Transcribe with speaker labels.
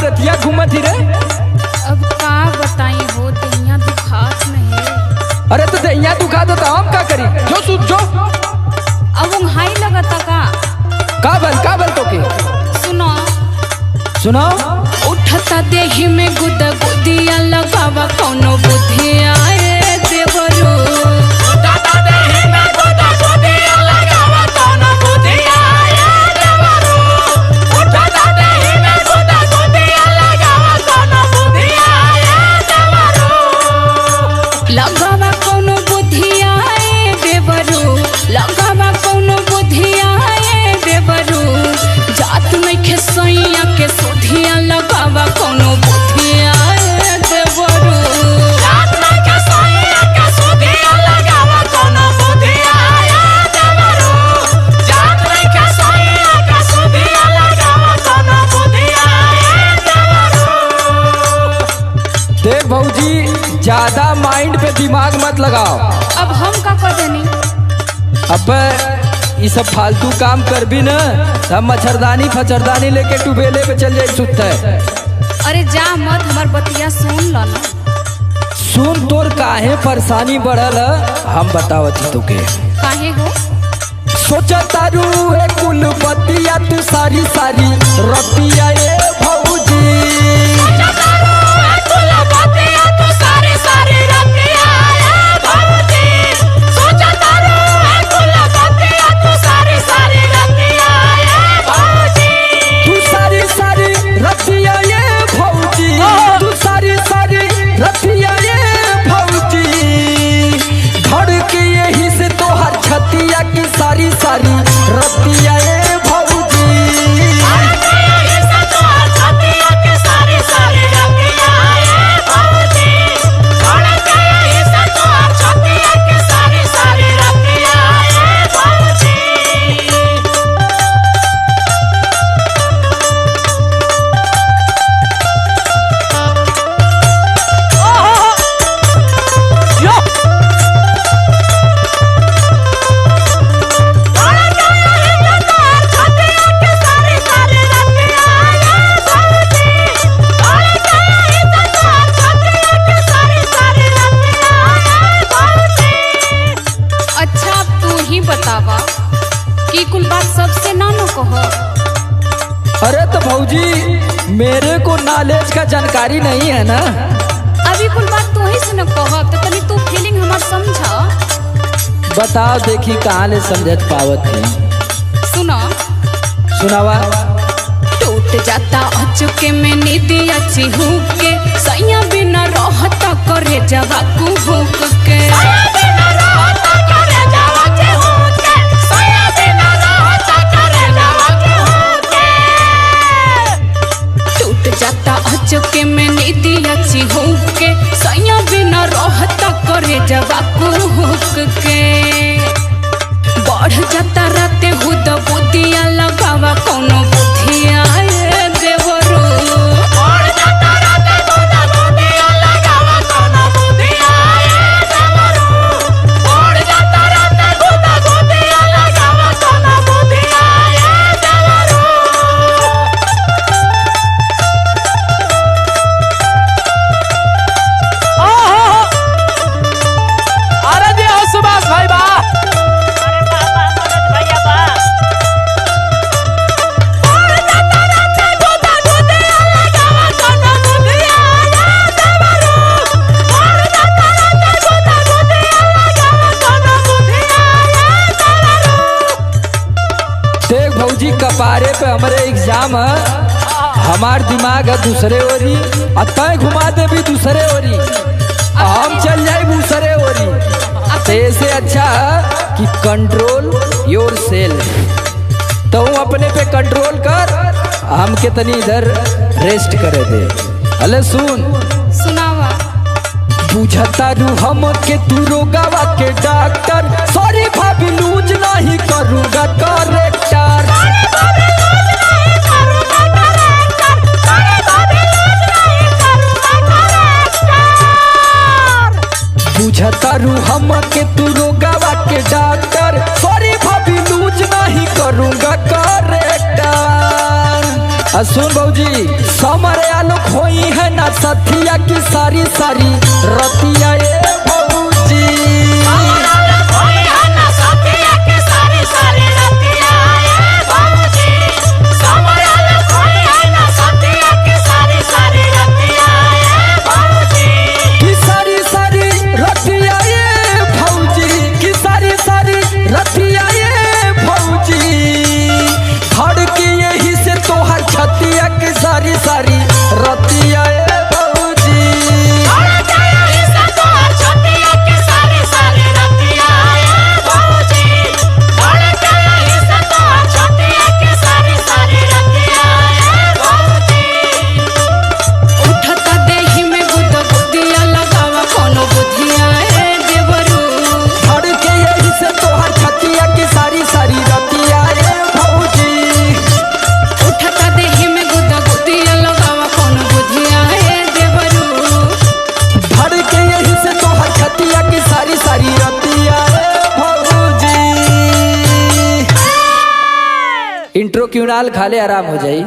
Speaker 1: रतिया घूमत ही रे?
Speaker 2: अब का बताई हो, दहिया दुखात नहीं।
Speaker 1: अरे तो दहिया दुखा दो तो हम का करी? जो सूत जो
Speaker 2: अब उंघाई लगता
Speaker 1: का बल तो के
Speaker 2: सुनो
Speaker 1: सुनो।
Speaker 2: उठता देही में गुदा गुदिया लगावा कौनो बुद्धिया ए देवरू। उठता देही में गुदा गुदिया लगावा कौनो बुद्धिया ए देवरू। उठता देही में गुदा गुदिया लगावा कौनो बुद्धिया ए देवरू। लगावा कौनो बुद्धिया ए देवरू। लगावा कौनो बुद्धिया ए देवरू। जात नहीं खेसैया के सुधिया लगावा कौनो बुद्धिया ए देवरू। जात नहीं खेसैया के सुधिया लगावा कौनो बुद्धिया ए देवरू। जात नहीं खेसैया के सुधिया लगावा कौनो बुद्धिया ए देवरू।
Speaker 1: देख भौजी, ज्यादा माइंड पे दिमाग मत लगाओ।
Speaker 2: अब हम का कर देनी?
Speaker 1: अब ये सब फालतू काम कर भी न, हम मच्छरदानी फचरदानी लेके टुबेले पे चल जाए सुत है।
Speaker 2: अरे जा मत, हमार बतिया सुन लो ना।
Speaker 1: सुन, तोर काहे परेशानी बढ़ल है हम बतावत ही तोके।
Speaker 2: काहे हो?
Speaker 1: सोचा तारू है कुल बतिया तू सारी सारी रतिया ये भौजी।
Speaker 2: सोचा तारू है कुल बतिया तू सारी सारी रतिया ये भौजी। सोचा तारू है कुल बतिया तू सारी सारी रतिया ये भौजी।
Speaker 1: तू सारी सारी रतिया ये भौजी। तू सारी सारी रतिया ये भौजी। धड़ के यही से तो हर छतिया की सारी सारी रतिया ये भौजी।
Speaker 2: बतावा कि कुल बात सबसे ना नो कहो।
Speaker 1: अरे तो भौजी, मेरे को नॉलेज का जानकारी नहीं है ना।
Speaker 2: अभी कुल बात तू ही से न कहो, तो तनी तू फीलिंग हमार समझा।
Speaker 1: बताओ देखी कहाँ ले समझत पावत है।
Speaker 2: सुनो
Speaker 1: सुनावा।
Speaker 2: टूट जाता अचुके में नींदी अच्छी हुक के। सैया बिना रहता करे जवा को हुक के। जाता अचुके में नींदी अच्छी हुक के। सैया बिना रहता करे जवा को हुक के। बढ़ जाता राते हुद बुद्धिया लगावा कौनो बुद्धिया ए देवरू। बढ़ जाता राते हुद बुद्धिया लगावा कौनो बुद्धिया ए देवरू। बढ़ जाता राते हुद बुद्धिया लगावा कौनो बुद्धिया ए देवरू।
Speaker 1: अरे जी हो सुभाष भाई बा। देख भौजी, कपारे पे हमारे एग्जाम है। हमार दिमाग है दूसरे ओरी, तय घुमा दे भी दूसरे ओरी, हम चल जाए दूसरे ओरी। तो ऐसे अच्छा है कि कंट्रोल योर सेल्फ। तो अपने पे कंट्रोल कर, हम के तनी इधर रेस्ट करे दे। अले सुन
Speaker 2: सुनावा।
Speaker 1: बुझता रू हम के तू रोगावा के डॉक्टर। सॉरी भाभी लूज नहीं करूँगा करेक्टर। बुझता रू हम के तू रोगावा के डॉक्टर। सॉरी भाभी लूज नहीं करूँगा करेक्टर। सुन भौजी, समर सथिया की सारी सारी रतिया ए भौजी की सारी सारी रतिया ए भौजी की सारी सारी रतिया ए भौजी धड़ की यही से तोहर छतिया की सारी सारी रतिया ए भौजी
Speaker 2: उठता देहि में गुदगुदिया लगावा कोनो बुधिया ए देवरू
Speaker 1: धड़ के यही से तोहर छतिया की सारी सारी रतिया ए भौजी
Speaker 2: उठता देहि में गुदगुदिया लगावा कोनो बुधिया ए देवरू
Speaker 1: धड़ के यही से तोहर छतिया की सारी सारी रतिया ए भौजी। इंट्रो क्यों नाल खाले आराम हो जाई।